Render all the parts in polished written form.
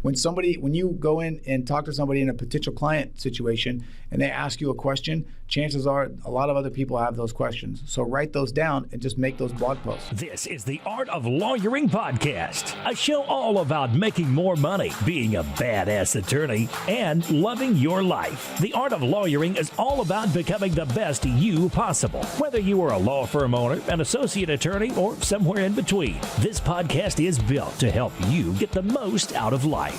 When you go in and talk to somebody in a potential client situation and they ask you a question, chances are a lot of other people have those questions. So write those down and just make those blog posts. This is the Art of Lawyering podcast, a show all about making more money, being a badass attorney, and loving your life. The Art of Lawyering is all about becoming the best you possible. Whether you are a law firm owner, an associate attorney, or somewhere in between, this podcast is built to help you get the most out of life.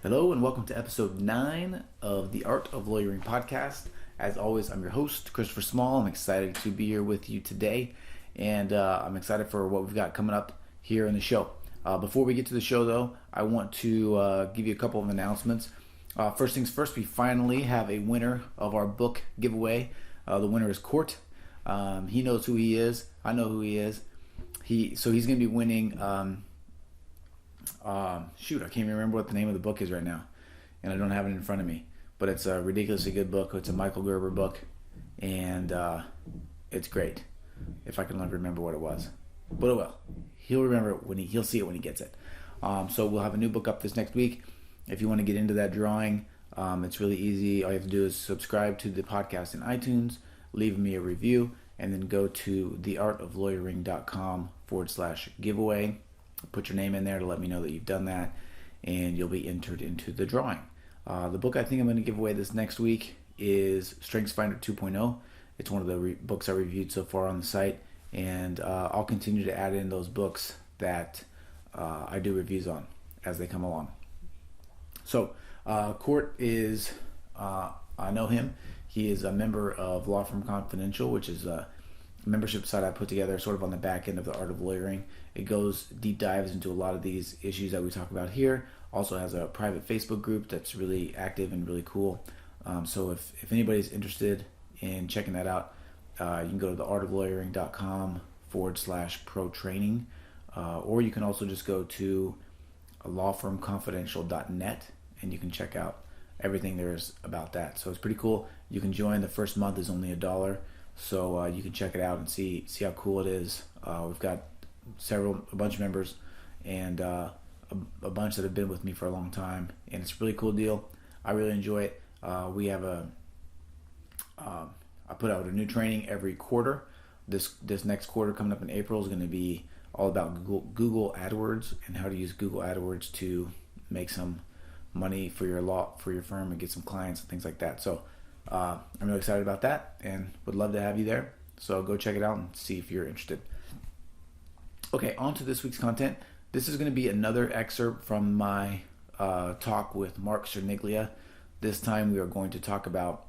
Hello and welcome to episode 9 of the Art of Lawyering podcast. As always, I'm your host, Christopher Small. I'm excited to be here with you today, and I'm excited for what we've got coming up here in the show. Before we get to the show, though, I want to give you a couple of announcements. First things first, we finally have a winner of our book giveaway. The winner is Court. He knows who he is. I know who he is. He's going to be winning. I can't even remember what the name of the book is right now, and I don't have it in front of me. But it's a ridiculously good book. It's a Michael Gerber book, and it's great. If I can remember what it was, but it will. He'll remember it he'll see it when he gets it. So we'll have a new book up this next week. If you want to get into that drawing, it's really easy. All you have to do is subscribe to the podcast in iTunes, leave me a review, and then go to theartoflawyering.com/giveaway. Put your name in there to let me know that you've done that, and you'll be entered into the drawing. The book I think I'm going to give away this next week is StrengthsFinder 2.0. It's one of the books I reviewed so far on the site, and I'll continue to add in those books that I do reviews on as they come along. So Court is, I know him. He is a member of Law Firm Confidential, which is a membership site I put together sort of on the back end of the Art of Lawyering. It goes deep dives into a lot of these issues that we talk about here. Also has a private Facebook group that's really active and really cool. So if anybody's interested in checking that out, you can go to theartoflawyering.com/pro training, or you can also just go to lawfirmconfidential.net and you can check out everything there is about that. So it's pretty cool. You can join. The first month is only $1, so you can check it out and see how cool it is. We've got a bunch of members, and a bunch that have been with me for a long time, and it's a really cool deal. I really enjoy it. We have I put out a new training every quarter. This next quarter coming up in April is going to be all about Google AdWords and how to use Google AdWords to make some money for your firm and get some clients and things like that. So I'm really excited about that and would love to have you there. So go check it out and see if you're interested. Okay, on to this week's content. This is going to be another excerpt from my talk with Marc Cerniglia. This time we are going to talk about,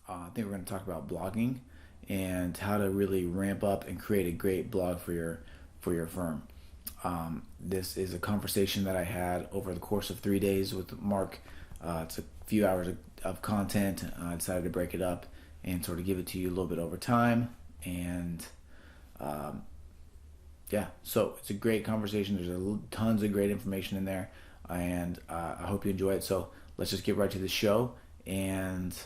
blogging and how to really ramp up and create a great blog for your firm. This is a conversation that I had over the course of 3 days with Marc. It's a few hours of content. I decided to break it up and sort of give it to you a little bit over time. And so it's a great conversation. There's tons of great information in there, and I hope you enjoy it. So let's just get right to the show, and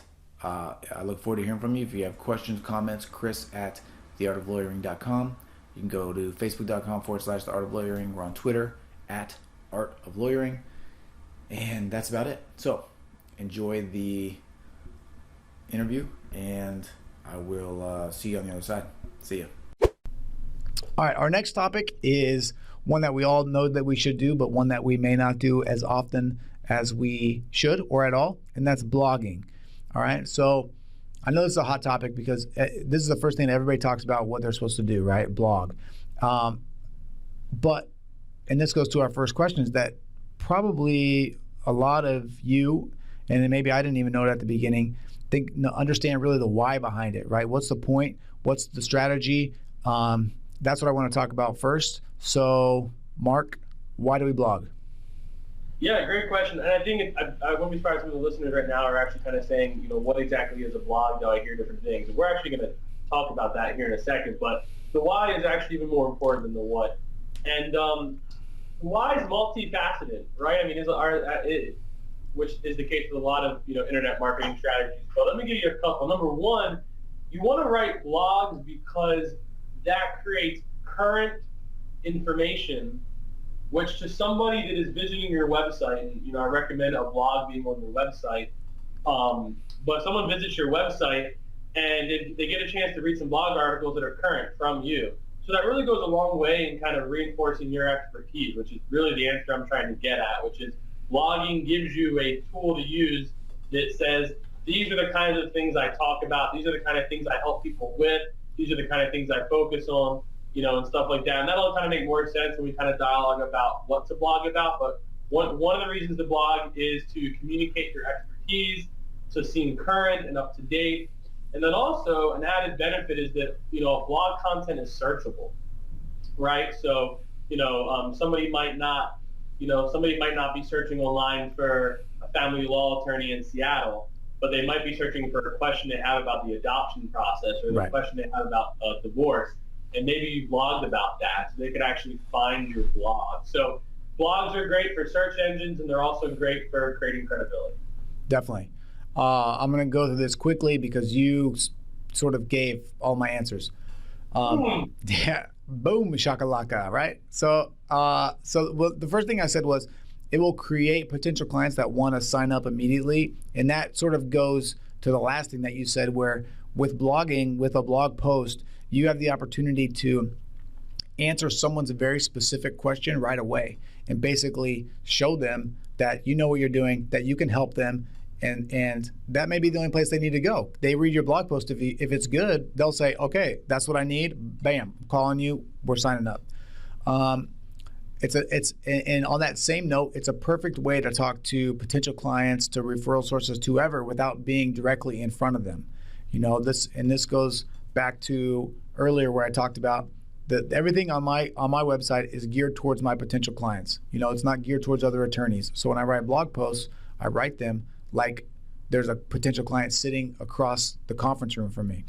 I look forward to hearing from you. If you have questions, comments, chris@theartoflawyering.com. You can go to facebook.com/theartoflawyering. We're on Twitter @artoflawyering, and that's about it. So enjoy the interview, and I will see you on the other side. See you. All right, our next topic is one that we all know that we should do, but one that we may not do as often as we should or at all, and that's blogging. All right, so I know this is a hot topic because this is the first thing that everybody talks about what they're supposed to do, right? Blog. And this goes to our first question, is that probably a lot of you, and maybe I didn't even know it at the beginning, understand really the why behind it, right? What's the point? What's the strategy? That's what I want to talk about first. So, Marc, why do we blog? Yeah, great question. And I think I wouldn't be surprised if the listeners right now are actually kind of saying, what exactly is a blog? I hear different things. And we're actually going to talk about that here in a second. But the why is actually even more important than the what. And the why is multifaceted, right? I mean, which is the case with a lot of internet marketing strategies. But let me give you a couple. Number one, you want to write blogs because that creates current information, which to somebody that is visiting your website, and I recommend a blog being on your website. But someone visits your website and they get a chance to read some blog articles that are current from you. So that really goes a long way in kind of reinforcing your expertise, which is really the answer I'm trying to get at, which is blogging gives you a tool to use that says, these are the kinds of things I talk about. These are the kind of things I help people with. These are the kind of things I focus on, and stuff like that. And that'll kind of make more sense when we kind of dialogue about what to blog about. But one of the reasons to blog is to communicate your expertise, to seem current and up to date. And then also an added benefit is that, blog content is searchable, right? So, somebody might not be searching online for a family law attorney in Seattle, but they might be searching for a question they have about the adoption process or the question they have about divorce. And maybe you blogged about that, so they could actually find your blog. So blogs are great for search engines, and they're also great for creating credibility. Definitely. I'm going to go through this quickly because you sort of gave all my answers. Yeah, boom, shakalaka, right? So the first thing I said was it will create potential clients that want to sign up immediately. And that sort of goes to the last thing that you said, where with blogging, with a blog post, you have the opportunity to answer someone's very specific question right away and basically show them that you know what you're doing, that you can help them. And that may be the only place they need to go. They read your blog post. If it's good, they'll say, okay, that's what I need. Bam, I'm calling you. We're signing up. And on that same note, it's a perfect way to talk to potential clients, to referral sources, to whoever, without being directly in front of them. This goes back to earlier where I talked about that everything on my website is geared towards my potential clients. It's not geared towards other attorneys. So when I write blog posts, I write them like there's a potential client sitting across the conference room from me.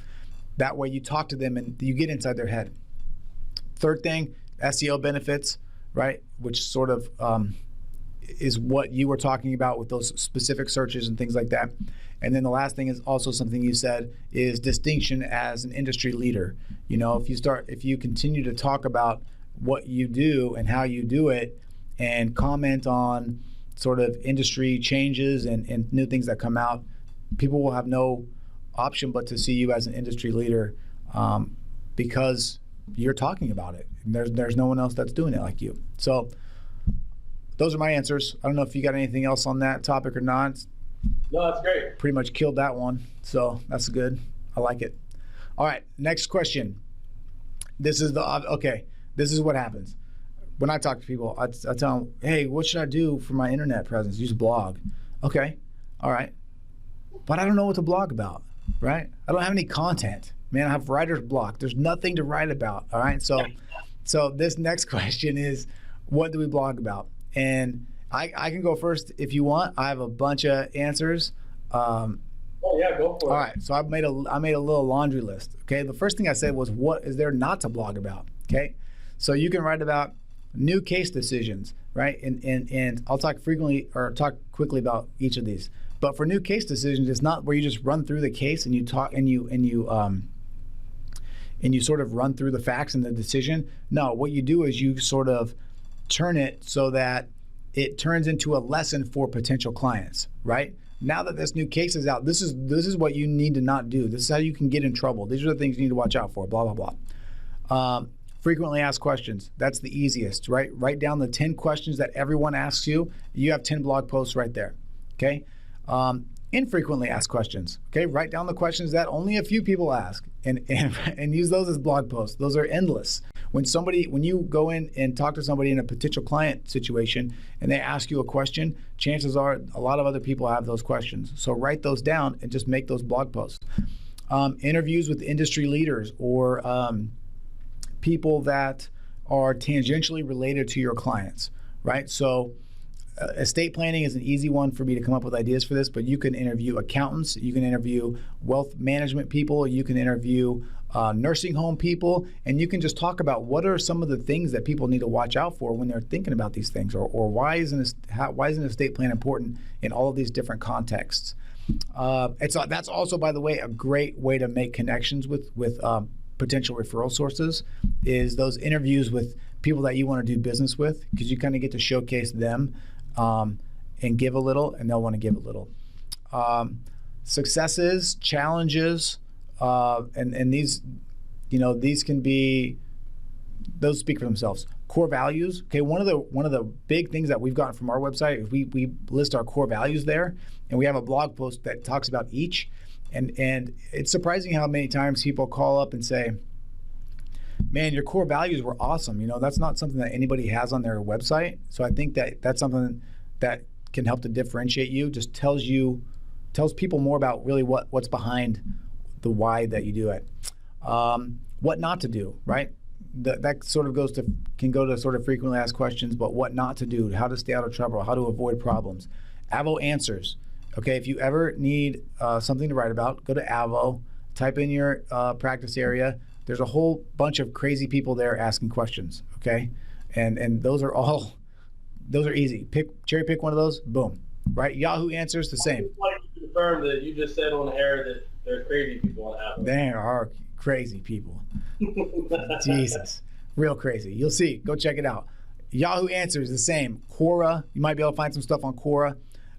That way you talk to them and you get inside their head. Third thing, SEO benefits, right? Which sort of is what you were talking about with those specific searches and things like that. And then the last thing is also something you said is distinction as an industry leader. If you continue to talk about what you do and how you do it and comment on sort of industry changes and new things that come out, people will have no option but to see you as an industry leader because you're talking about it. And there's no one else that's doing it like you. So those are my answers. I don't know if you got anything else on that topic or not. No, that's great. Pretty much killed that one. So that's good. I like it. All right, next question. This is what happens. When I talk to people, I tell them, hey, what should I do for my internet presence? Use a blog. Okay, all right. But I don't know what to blog about, right? I don't have any content. Man, I have writer's block. There's nothing to write about, all right? So this next question is, what do we blog about? And I can go first if you want. I have a bunch of answers. Oh yeah, go for it. All right, so I made a little laundry list, okay? The first thing I said was, what is there not to blog about, okay? So you can write about new case decisions, right? And I'll talk quickly about each of these. But for new case decisions, it's not where you just run through the case and you talk and you sort of run through the facts and the decision. No, what you do is you sort of turn it so that it turns into a lesson for potential clients, right? Now that this new case is out, this is what you need to not do. This is how you can get in trouble. These are the things you need to watch out for, blah, blah, blah. Frequently asked questions. That's the easiest, right? Write down the 10 questions that everyone asks you. You have 10 blog posts right there, okay? Infrequently asked questions, okay? Write down the questions that only a few people ask and use those as blog posts. Those are endless. When you go in and talk to somebody in a potential client situation and they ask you a question, chances are a lot of other people have those questions. So write those down and just make those blog posts. Interviews with industry leaders or people that are tangentially related to your clients, right? So estate planning is an easy one for me to come up with ideas for this, but you can interview accountants, you can interview wealth management people, you can interview nursing home people, and you can just talk about what are some of the things that people need to watch out for when they're thinking about these things, or why isn't estate plan important in all of these different contexts. That's also, by the way, a great way to make connections with potential referral sources, is those interviews with people that you want to do business with, because you kind of get to showcase them and give a little, and they'll want to give a little. Successes, challenges, and these, these can be, those speak for themselves. Core values. Okay, one of the big things that we've gotten from our website is we list our core values there, and we have a blog post that talks about each. And it's surprising how many times people call up and say, man, your core values were awesome. That's not something that anybody has on their website. So I think that that's something that can help to differentiate you, just tells people more about really what's behind the why that you do it. What not to do, right? That sort of can go to sort of frequently asked questions, but what not to do, how to stay out of trouble, how to avoid problems. Avo answers. Okay, if you ever need something to write about, go to Avo, type in your practice area. There's a whole bunch of crazy people there asking questions. Okay, and those are easy. Cherry pick one of those. Boom. Right. Yahoo Answers the same. I'd like to confirm that you just said on air that there's crazy people on Avo. There are crazy people. Jesus, real crazy. You'll see. Go check it out. Yahoo Answers the same. Quora. You might be able to find some stuff on Quora.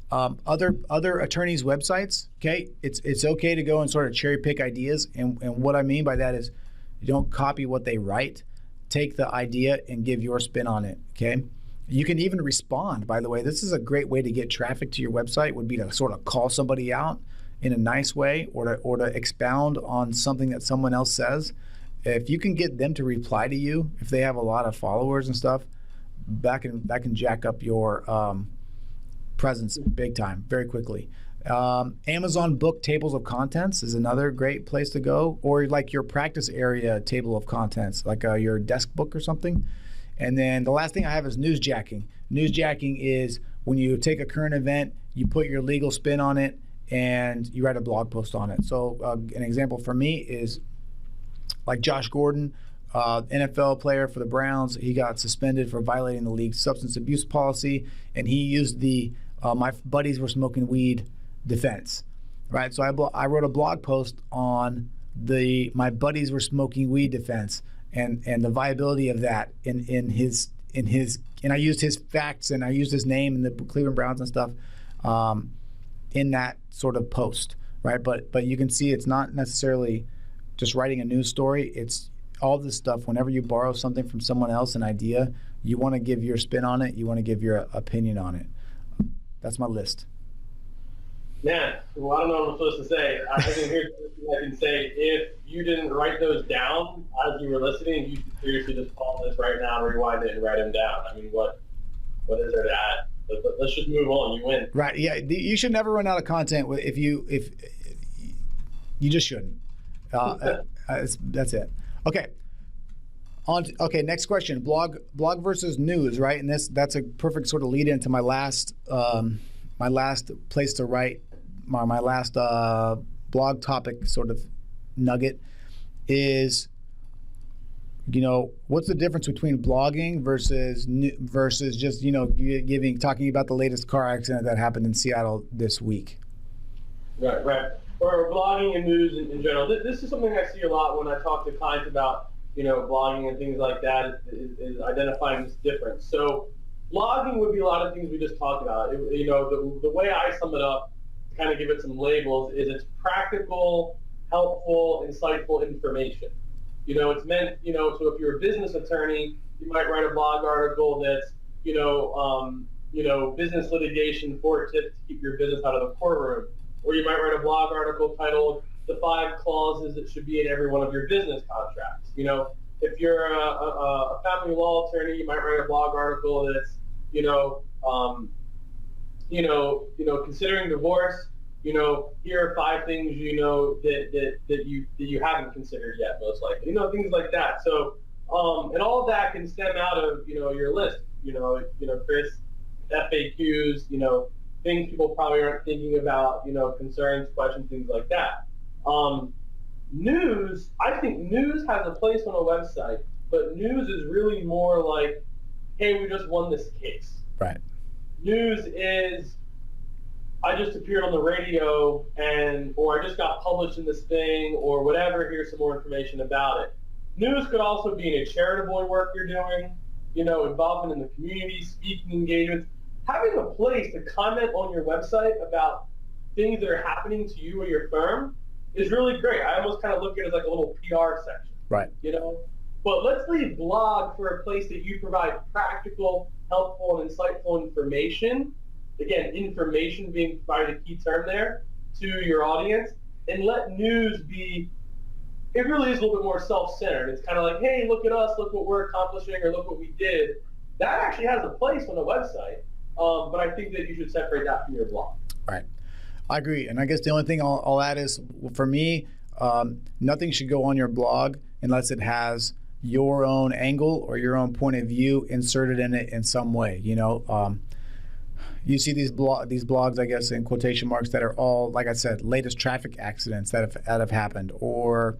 Other attorneys' websites. Okay, it's okay to go and sort of cherry pick ideas, and what I mean by that is you don't copy what they write. Take the idea and give your spin on it. Okay. You can even respond, by the way. This is a great way to get traffic to your website, would be to sort of call somebody out in a nice way, or to expound on something that someone else says. If you can get them to reply to you, if they have a lot of followers and stuff, that can jack up your presence big time, very quickly. Amazon book tables of contents is another great place to go, or like your practice area table of contents, like your desk book or something. And then the last thing I have is newsjacking. Newsjacking is when you take a current event, you put your legal spin on it, and you write a blog post on it. So an example for me is like Josh Gordon, NFL player for the Browns. He got suspended for violating the league's substance abuse policy, and he used the my buddies were smoking weed defense, right? So I wrote a blog post on my buddies were smoking weed defense, and the viability of that in his and I used his facts, and I used his name and the Cleveland Browns and stuff in that sort of post, right? But you can see it's not necessarily just writing a news story. It's all this stuff. Whenever you borrow something from someone else, an idea, you want to give your spin on it. You want to give your opinion on it. That's my list. Man, well, I don't know what I'm supposed to say. I think here's something I can say. If you didn't write those down as you were listening, you should seriously just pause this right now, rewind it, and write them down. I mean, what is there to add? Let's just move on. You win. Right. Yeah. You should never run out of content if you just shouldn't. That's it. Okay. Okay. Next question. Blog versus news. Right. And that's a perfect sort of lead into my last place to write. My last blog topic sort of nugget is, what's the difference between blogging versus just, talking about the latest car accident that happened in Seattle this week? Right. Or blogging and news in general. This is something I see a lot when I talk to clients about, blogging and things like that, is identifying this difference. So blogging would be a lot of things we just talked about. The way I sum it up, to kind of give it some labels, is it's practical, helpful, insightful information. It's meant, so if you're a business attorney, you might write a blog article that's, business litigation 4 tips to keep your business out of the courtroom. Or you might write a blog article titled the 5 clauses that should be in every one of your business contracts. If you're a family law attorney, you might write a blog article that's, considering divorce, here are 5 things, that you haven't considered yet, most likely, things like that. So, and all of that can stem out of, your list, Chris, FAQs, things people probably aren't thinking about, concerns, questions, things like that. News, I think news has a place on a website, but news is really more like, hey, we just won this case. Right. News is, I just appeared on the radio or I just got published in this thing or whatever, here's some more information about it. News could also be any charitable work you're doing. involvement in the community, speaking engagements, having a place to comment on your website about things that are happening to you or your firm is really great. I almost kind of look at it as like a little PR section. Right. But let's leave blog for a place that you provide practical, helpful, and insightful information. Again, information being probably the key term there to your audience, and let news be, it really is a little bit more self-centered. It's kind of like, hey, look at us, look what we're accomplishing, or look what we did. That actually has a place on a website, but I think that you should separate that from your blog. Right. I agree. And I guess the only thing I'll add is, for me, nothing should go on your blog unless it has your own angle or your own point of view inserted in it in some way. You see these blogs, I guess, in quotation marks, that are all, like I said, latest traffic accidents that have happened, or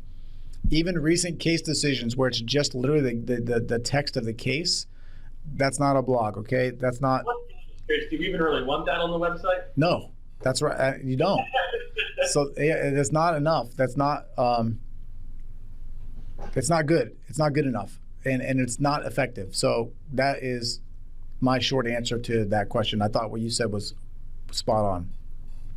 even recent case decisions where it's just literally the text of the case. That's not a blog, okay? That's not. Do you even really want that on the website? No, that's right. You don't. So it's not enough. That's not. It's not good. It's not good enough, and it's not effective. So that is my short answer to that question. I thought what you said was spot on.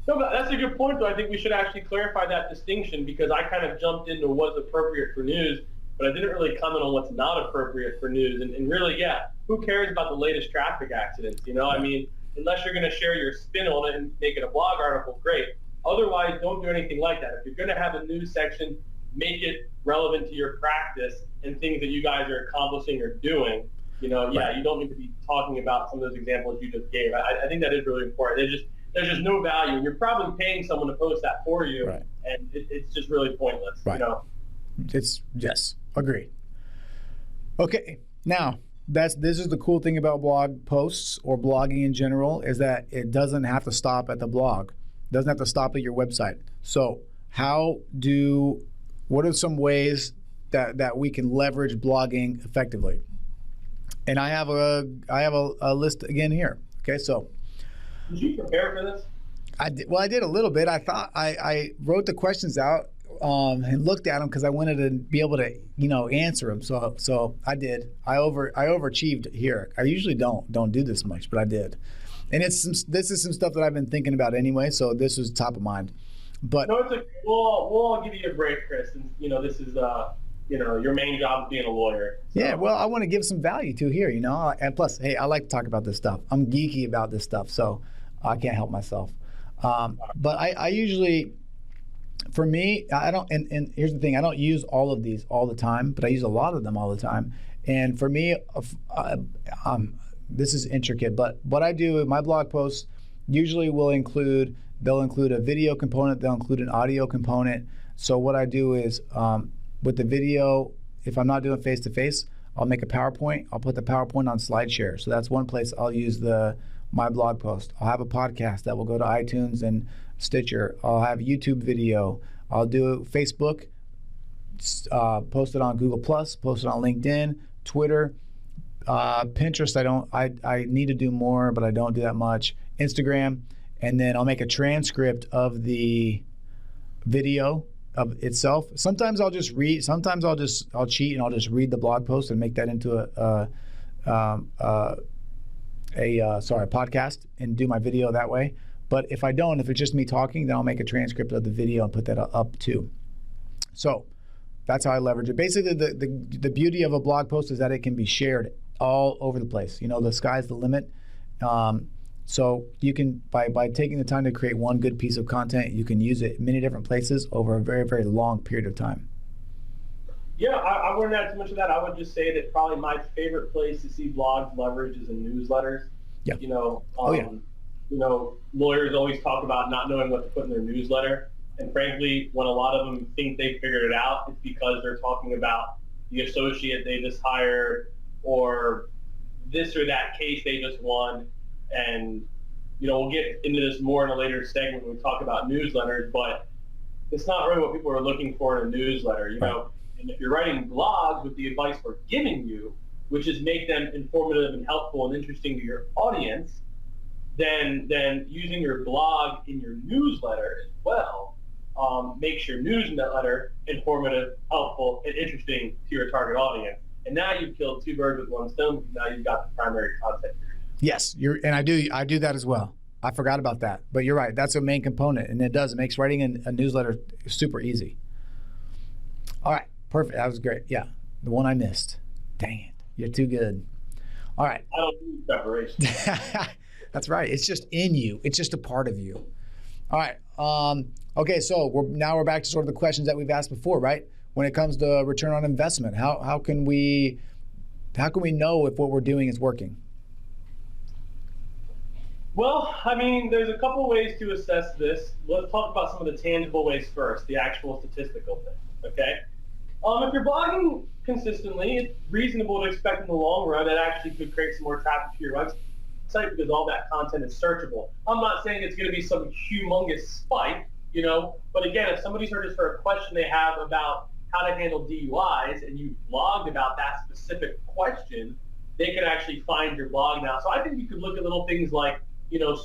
No, but that's a good point, though. I think we should actually clarify that distinction, because I kind of jumped into what's appropriate for news, but I didn't really comment on what's not appropriate for news. And really, yeah, who cares about the latest traffic accidents? I mean, unless you're going to share your spin on it and make it a blog article, great. Otherwise, don't do anything like that. If you're going to have a news section, make it relevant to your practice and things that you guys are accomplishing or doing. Yeah, you don't need to be talking about some of those examples you just gave. I think that is really important. There's just no value, and you're probably paying someone to post that for you, right, and it's just really pointless. Right. It's yes, agree. Okay, now this is the cool thing about blog posts or blogging in general, is that it doesn't have to stop at the blog. It doesn't have to stop at your website. So what are some ways that we can leverage blogging effectively? And I have a list again here. Okay, so. Did you prepare for this? I did a little bit. I thought I wrote the questions out and looked at them because I wanted to be able to answer them. So I did. I overachieved here. I usually don't do this much, but I did. And this is some stuff that I've been thinking about anyway. So this was top of mind. But no, we'll all give you a break, Chris. And this is your main job is being a lawyer. So. Yeah, well, I want to give some value to here, and plus, hey, I like to talk about this stuff. I'm geeky about this stuff, so I can't help myself. But I usually, for me, I don't, and here's the thing, I don't use all of these all the time, but I use a lot of them all the time. And for me, this is intricate, but what I do, my blog posts usually they'll include a video component, they'll include an audio component. So what I do is, with the video, if I'm not doing face-to-face, I'll make a PowerPoint. I'll put the PowerPoint on SlideShare. So that's one place I'll use my blog post. I'll have a podcast that will go to iTunes and Stitcher. I'll have YouTube video. I'll do Facebook, post it on Google+, post it on LinkedIn, Twitter, Pinterest. I need to do more, but I don't do that much. Instagram, and then I'll make a transcript of the video of itself. Sometimes I'll just read. Sometimes I'll cheat and I'll just read the blog post and make that into a podcast and do my video that way. But if I don't, if it's just me talking, then I'll make a transcript of the video and put that up too. So that's how I leverage it. Basically, the beauty of a blog post is that it can be shared all over the place. The sky's the limit. So you can, by taking the time to create one good piece of content, you can use it many different places over a very, very long period of time. Yeah, I wouldn't add too much of that. I would just say that probably my favorite place to see blogs leverage is in newsletters. Yeah. Lawyers always talk about not knowing what to put in their newsletter. And frankly, when a lot of them think they figured it out, it's because they're talking about the associate they just hired or this or that case they just won. And, we'll get into this more in a later segment when we talk about newsletters, but it's not really what people are looking for in a newsletter, And if you're writing blogs with the advice we're giving you, which is make them informative and helpful and interesting to your audience, then using your blog in your newsletter as well makes your newsletter informative, helpful, and interesting to your target audience. And now you've killed two birds with one stone, because now you've got the primary content. Yes, and I do that as well. I forgot about that, but you're right. That's a main component, and it makes writing a newsletter super easy. All right, perfect. That was great. Yeah, the one I missed. Dang it, you're too good. All right. I don't do preparation. That's right. It's just in you. It's just a part of you. All right. Okay, so we're back to sort of the questions that we've asked before, right? When it comes to return on investment, how can we know if what we're doing is working? Well, I mean, there's a couple ways to assess this. Let's talk about some of the tangible ways first, the actual statistical thing, okay? If you're blogging consistently, it's reasonable to expect in the long run that actually could create some more traffic to your website, because all that content is searchable. I'm not saying it's going to be some humongous spike, but again, if somebody searches for a question they have about how to handle DUIs and you blogged about that specific question, they can actually find your blog now. So I think you could look at little things like,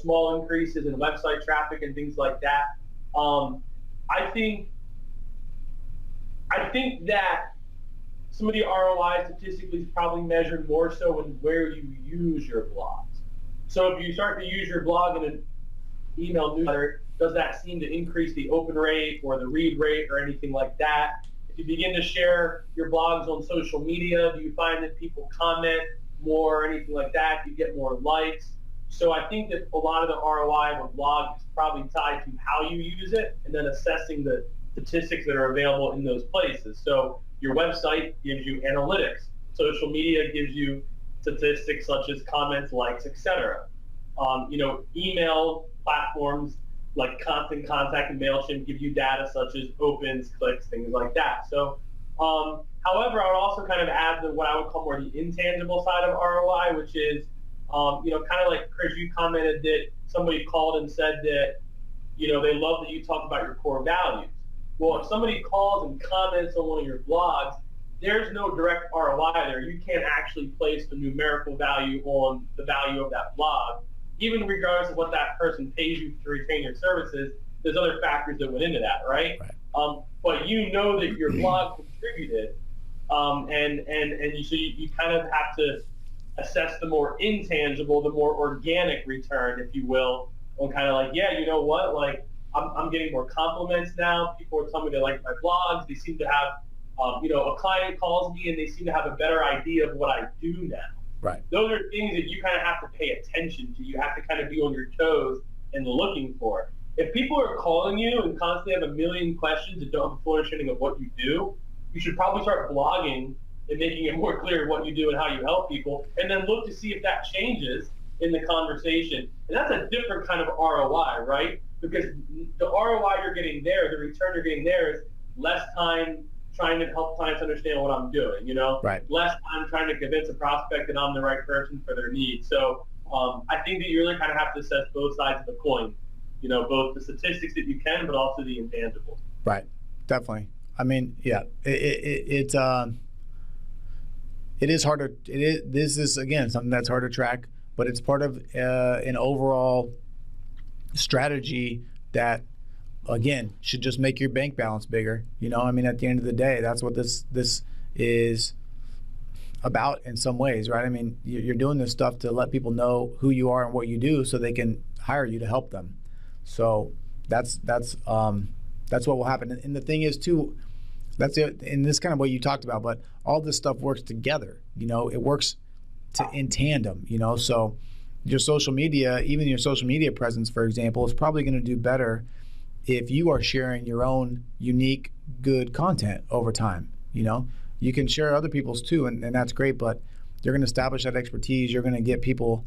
small increases in website traffic and things like that. I think that some of the ROI statistically is probably measured more so in where you use your blogs. So if you start to use your blog in an email newsletter, does that seem to increase the open rate or the read rate or anything like that? If you begin to share your blogs on social media, do you find that people comment more or anything like that? Do you get more likes? So I think that a lot of the ROI of a blog is probably tied to how you use it and then assessing the statistics that are available in those places. So your website gives you analytics. Social media gives you statistics such as comments, likes, etc. Email platforms like Constant Contact and MailChimp give you data such as opens, clicks, things like that. So, however, I would also kind of add what I would call more the intangible side of ROI, which is, kind of like Chris, you commented that somebody called and said that, they love that you talk about your core values. Well, if somebody calls and comments on one of your blogs, there's no direct ROI there. You can't actually place the numerical value on the value of that blog. Even regardless of what that person pays you to retain your services, there's other factors that went into that, right? But that your blog contributed, so you kind of have to assess the more intangible, the more organic return, if you will, on kind of like, yeah, you know what, like I'm getting more compliments now. People are telling me they like my blogs. They seem to have, a client calls me and they seem to have a better idea of what I do now. Right. Those are things that you kind of have to pay attention to. You have to kind of be on your toes and looking for. If people are calling you and constantly have a million questions and don't have a full understanding of what you do, you should probably start blogging and making it more clear what you do and how you help people, and then look to see if that changes in the conversation. And that's a different kind of ROI, right? Because the ROI you're getting there, the return you're getting there is less time trying to help clients understand what I'm doing, Right. Less time trying to convince a prospect that I'm the right person for their needs. So I think that you really kind of have to assess both sides of the coin, both the statistics that you can, but also the intangibles. Right. Definitely. I mean, yeah, it is hard to, this is, again, something that's hard to track, but it's part of an overall strategy that, again, should just make your bank balance bigger. I mean, at the end of the day, that's what this is about in some ways, right? I mean, you're doing this stuff to let people know who you are and what you do so they can hire you to help them. So that's what will happen. And the thing is, too, that's it. And this kind of what you talked about, but all this stuff works together. It works in tandem, so your social media, even your social media presence, for example, is probably going to do better if you are sharing your own unique, good content over time. You can share other people's too, and that's great, but you're going to establish that expertise. You're going to get people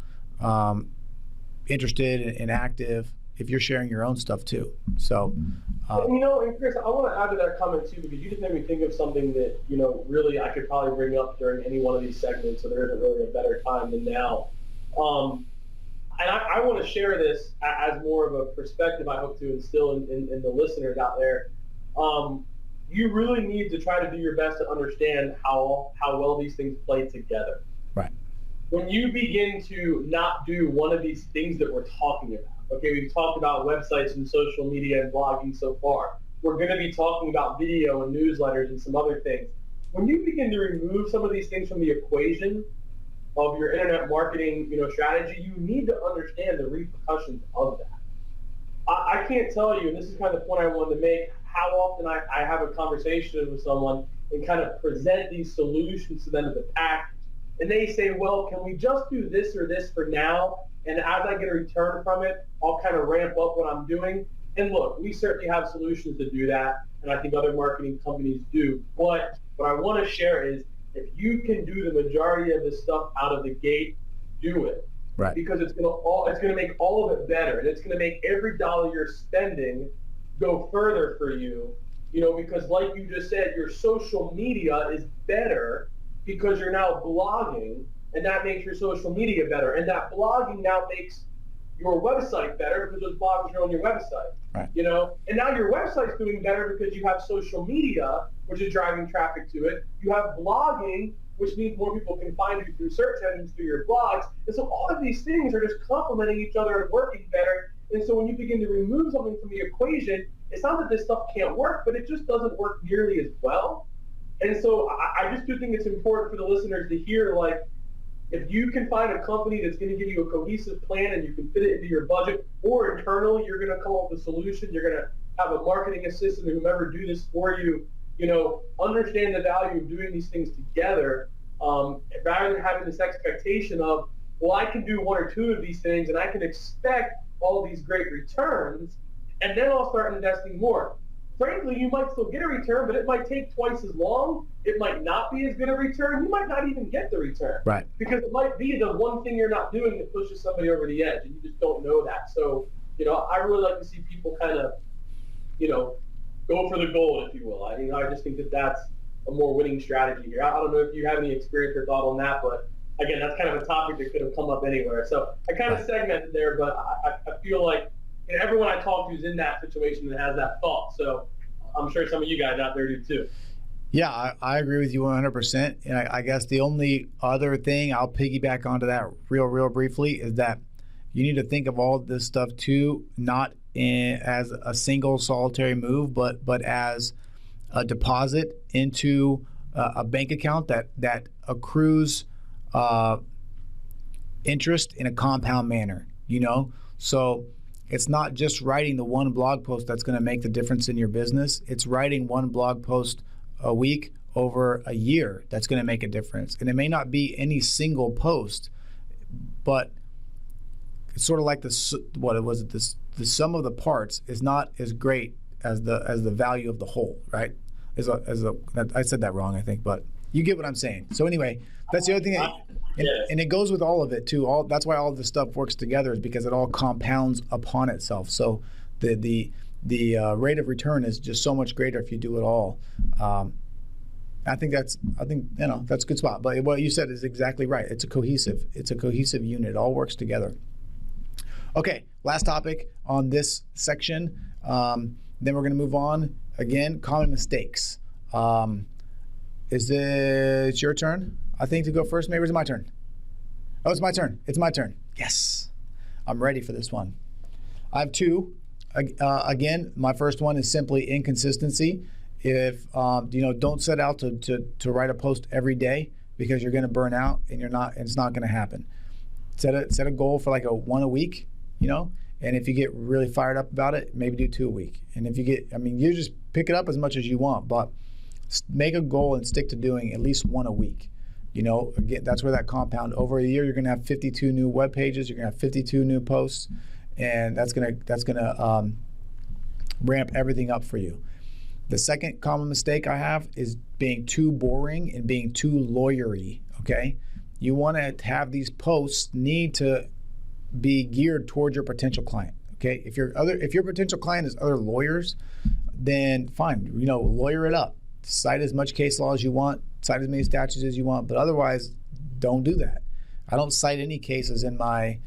interested and active if you're sharing your own stuff too. So, and Chris, I want to add to that comment too, because you just made me think of something that, really I could probably bring up during any one of these segments, so there isn't really a better time than now. And I want to share this as more of a perspective I hope to instill in the listeners out there. You really need to try to do your best to understand how well these things play together. Right. When you begin to not do one of these things that we're talking about, okay, we've talked about websites and social media and blogging so far. We're going to be talking about video and newsletters and some other things. when you begin to remove some of these things from the equation of your internet marketing, strategy, you need to understand the repercussions of that. I can't tell you, and this is kind of the point I wanted to make, how often I have a conversation with someone and kind of present these solutions to them as a package. And they say, well, can we just do this or this for now? And as I get a return from it, I'll kind of ramp up what I'm doing. And look, we certainly have solutions to do that, and I think other marketing companies do. But what I want to share is, if you can do the majority of this stuff out of the gate, do it. Right. Because it's gonna make all of it better, and it's gonna make every dollar you're spending go further for you. Because like you just said, your social media is better because you're now blogging, and that makes your social media better, and that blogging now makes your website better because those bloggers are on your website. Right. And now your website's doing better because you have social media, which is driving traffic to it. You have blogging, which means more people can find you through search engines, through your blogs. And so all of these things are just complementing each other and working better. And so when you begin to remove something from the equation, it's not that this stuff can't work, but it just doesn't work nearly as well. And so I just do think it's important for the listeners to hear, like, if you can find a company that's going to give you a cohesive plan and you can fit it into your budget, or internally you're going to come up with a solution, you're going to have a marketing assistant or whomever do this for you, understand the value of doing these things together, rather than having this expectation of, well, I can do one or two of these things and I can expect all these great returns, and then I'll start investing more. Frankly, you might still get a return, but it might take twice as long. It might not be as good a return. You might not even get the return. Right. Because it might be the one thing you're not doing that pushes somebody over the edge, and you just don't know that. So, I really like to see people kind of, go for the gold, if you will. I just think that that's a more winning strategy here. I don't know if you have any experience or thought on that, but again, that's kind of a topic that could have come up anywhere. So I kind of segmented there, but I feel like everyone I talk to is in that situation and has that thought. So I'm sure some of you guys out there do too. Yeah, I agree with you 100%. And I guess the only other thing I'll piggyback onto that real briefly is that you need to think of all this stuff too, not as a single solitary move, but as a deposit into a bank account that accrues interest in a compound manner, So it's not just writing the one blog post that's going to make the difference in your business. It's writing one blog post a week over a year that's going to make a difference. And it may not be any single post, but it's sort of like the sum of the parts is not as great as the value of the whole, right? I said that wrong, I think, but you get what I'm saying. So anyway, that's the other thing. And it goes with all of it too. That's why all of this stuff works together, is because it all compounds upon itself. So the rate of return is just so much greater if you do it all. I think that's a good spot. But what you said is exactly right. It's a cohesive unit. It all works together. Okay, last topic on this section. Then we're going to move on. Again, common mistakes. Is it your turn, I think, to go first? Maybe it's my turn. Oh, it's my turn. It's my turn. Yes. I'm ready for this one. I have two. Again, my first one is simply inconsistency. If don't set out to write a post every day, because you're going to burn out and it's not going to happen. Set a goal for like one a week, and if you get really fired up about it, maybe do 2 a week. And if you just pick it up as much as you want, but make a goal and stick to doing at least one a week. Again, that's where that compound. Over a year, you're going to have 52 new web pages. You're going to have 52 new posts, and that's going to ramp everything up for you. The second common mistake I have is being too boring and being too lawyery. Okay, you want to have these posts need to be geared towards your potential client. Okay, if your potential client is other lawyers, then fine. Lawyer it up. Cite as much case law as you want. Cite as many statutes as you want, but otherwise, don't do that. I don't cite any cases in my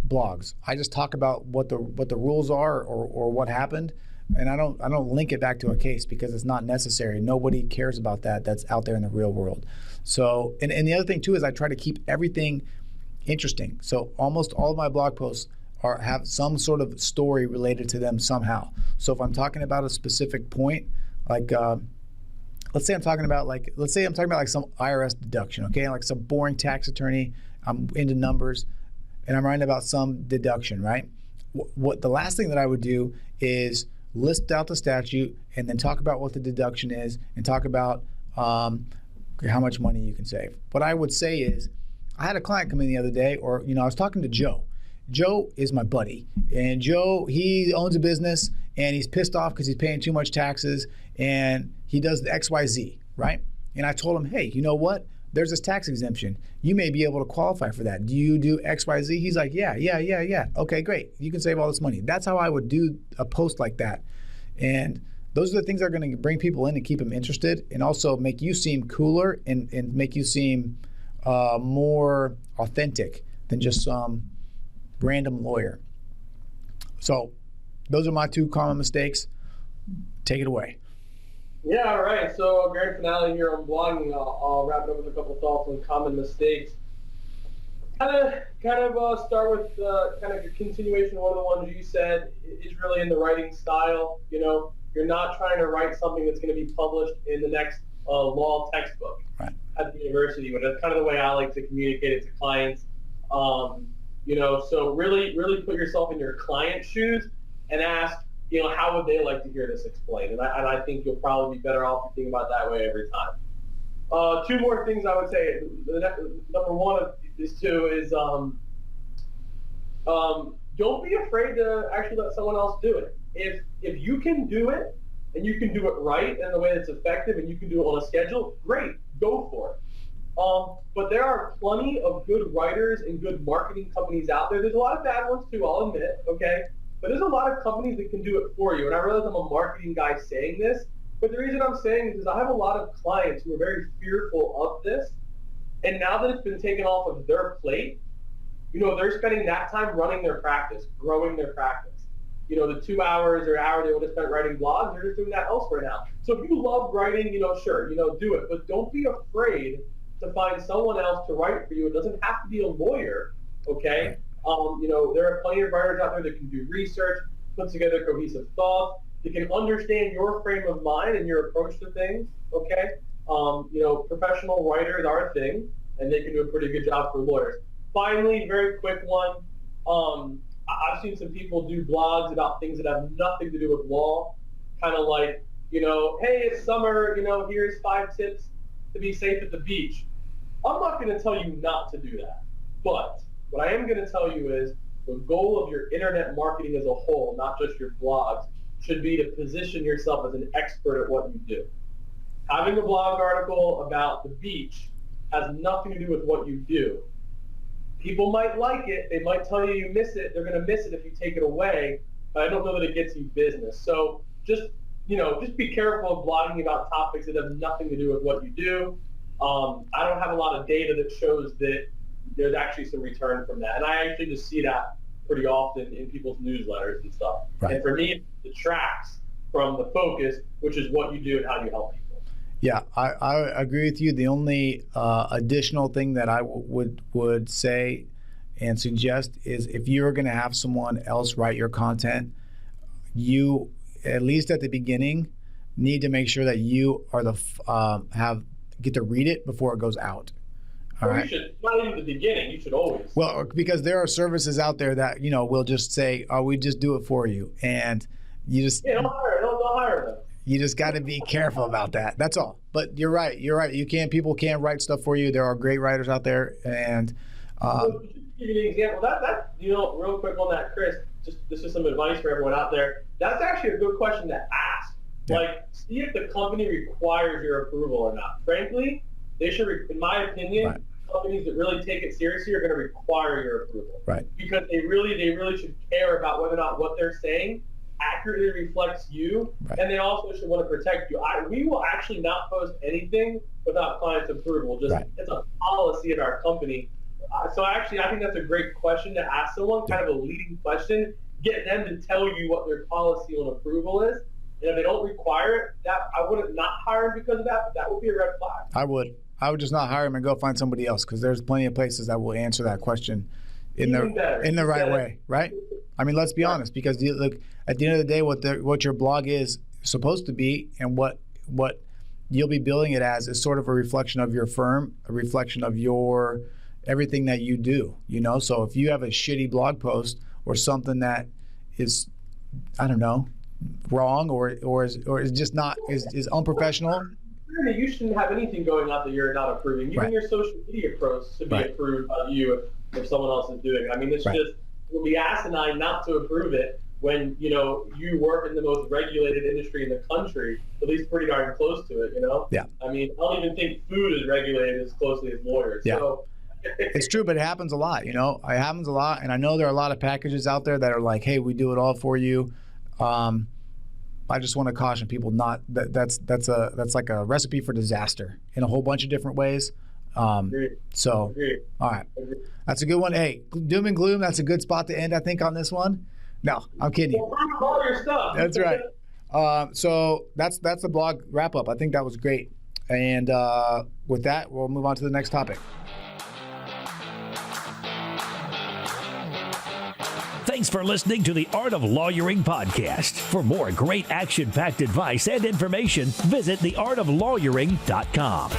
blogs. I just talk about what the rules are or what happened, and I don't link it back to a case because it's not necessary. Nobody cares about that. That's out there in the real world. So, and the other thing too is I try to keep everything interesting. So almost all of my blog posts have some sort of story related to them somehow. So if I'm talking about a specific point, like let's say I'm talking about like some IRS deduction, okay? Like some boring tax attorney. I'm into numbers, and I'm writing about some deduction, right? What the last thing that I would do is list out the statute and then talk about what the deduction is and talk about how much money you can save. What I would say is, I had a client come in the other day, or I was talking to Joe. Joe is my buddy, and Joe, he owns a business, and he's pissed off because he's paying too much taxes, and he does the XYZ, right? And I told him, hey, you know what? There's this tax exemption. You may be able to qualify for that. Do you do XYZ? He's like, yeah. Okay, great. You can save all this money. That's how I would do a post like that. And those are the things that are going to bring people in and keep them interested, and also make you seem cooler and make you seem more authentic than just some random lawyer. So those are my 2 common mistakes. Take it away. Yeah, all right. So grand finale here on blogging. I'll wrap it up with a couple thoughts on common mistakes. Kind of start with kind of a continuation of one of the ones you said is really in the writing style. You're not trying to write something that's going to be published in the next law textbook at the university. But that's kind of the way I like to communicate it to clients. So really put yourself in your client's shoes and ask, how would they like to hear this explained? And I think you'll probably be better off thinking about it that way every time. 2 more things I would say. Number one of these 2 is don't be afraid to actually let someone else do it. If you can do it and you can do it right in a way that's effective and you can do it on a schedule, great, go for it. But there are plenty of good writers and good marketing companies out there. There's a lot of bad ones too, I'll admit, okay? But there's a lot of companies that can do it for you. And I realize I'm a marketing guy saying this, but the reason I'm saying this is I have a lot of clients who are very fearful of this. And now that it's been taken off of their plate, they're spending that time running their practice, growing their practice. The 2 hours or hour they would have spent writing blogs, they're just doing that elsewhere now. So if you love writing, sure, do it. But don't be afraid to find someone else to write for you. It doesn't have to be a lawyer, okay? There are plenty of writers out there that can do research, put together cohesive thoughts, that can understand your frame of mind and your approach to things, okay? Professional writers are a thing, and they can do a pretty good job for lawyers. Finally, very quick one, I've seen some people do blogs about things that have nothing to do with law, kind of like, hey, it's summer, here's 5 tips to be safe at the beach. I'm not going to tell you not to do that, but what I am going to tell you is the goal of your internet marketing as a whole, not just your blogs, should be to position yourself as an expert at what you do. Having a blog article about the beach has nothing to do with what you do. People might like it. They might tell you miss it. They're going to miss it if you take it away, but I don't know that it gets you business. So just be careful of blogging about topics that have nothing to do with what you do. I don't have a lot of data that shows that there's actually some return from that. And I actually just see that pretty often in people's newsletters and stuff. Right. And for me, it detracts from the focus, which is what you do and how you help people. Yeah, I agree with you. The only additional thing that I would say and suggest is if you're going to have someone else write your content, you, at least at the beginning, need to make sure that you are get to read it before it goes out. All right. You should, not even the beginning, you should always. Well, because there are services out there that, will just say, oh, we just do it for you. And you just... Yeah, don't hire them. You just got to be careful about that. That's all. But you're right. People can't write stuff for you. There are great writers out there. And... So, to give you an example, that real quick on that, Chris, this is some advice for everyone out there. That's actually a good question to ask. Yeah. Like, see if the company requires your approval or not. Frankly, they should, in my opinion, right. Companies that really take it seriously are going to require your approval. Right. Because they really should care about whether or not what they're saying accurately reflects you, right. And they also should want to protect you. We will actually not post anything without client's approval. Right. It's a policy at our company. So actually, I think that's a great question to ask someone, kind of a leading question. Get them to tell you what their policy on approval is. And if they don't require it, that I wouldn't not hire them because of that, but that would be a red flag. I would just not hire them and go find somebody else, because there's plenty of places that will answer that question in the right way, right? I mean, let's be honest, because look, at the end of the day, what your blog is supposed to be and what you'll be billing it as is sort of a reflection of your firm, a reflection of your everything that you do, you know? So if you have a shitty blog post or something that is, I don't know, wrong or is just not, is unprofessional. You shouldn't have anything going up that you're not approving. Even your social media posts should be approved by you if someone else is doing it. I mean, it's just, it would be asinine not to approve it when, you know, you work in the most regulated industry in the country, at least pretty darn close to it, you know? Yeah. I mean, I don't even think food is regulated as closely as lawyers. Yeah. So, it's true, but it happens a lot, you know? It happens a lot, and I know there are a lot of packages out there that are like, hey, we do it all for you. I just want to caution people not that's like a recipe for disaster in a whole bunch of different ways. So, all right, that's a good one. Hey, doom and gloom. That's a good spot to end, I think, on this one. No, I'm kidding you. Well, all your stuff. That's right. So that's the blog wrap up. I think that was great. And with that, we'll move on to the next topic. Thanks for listening to the Art of Lawyering podcast. For more great action-packed advice and information, visit theartoflawyering.com.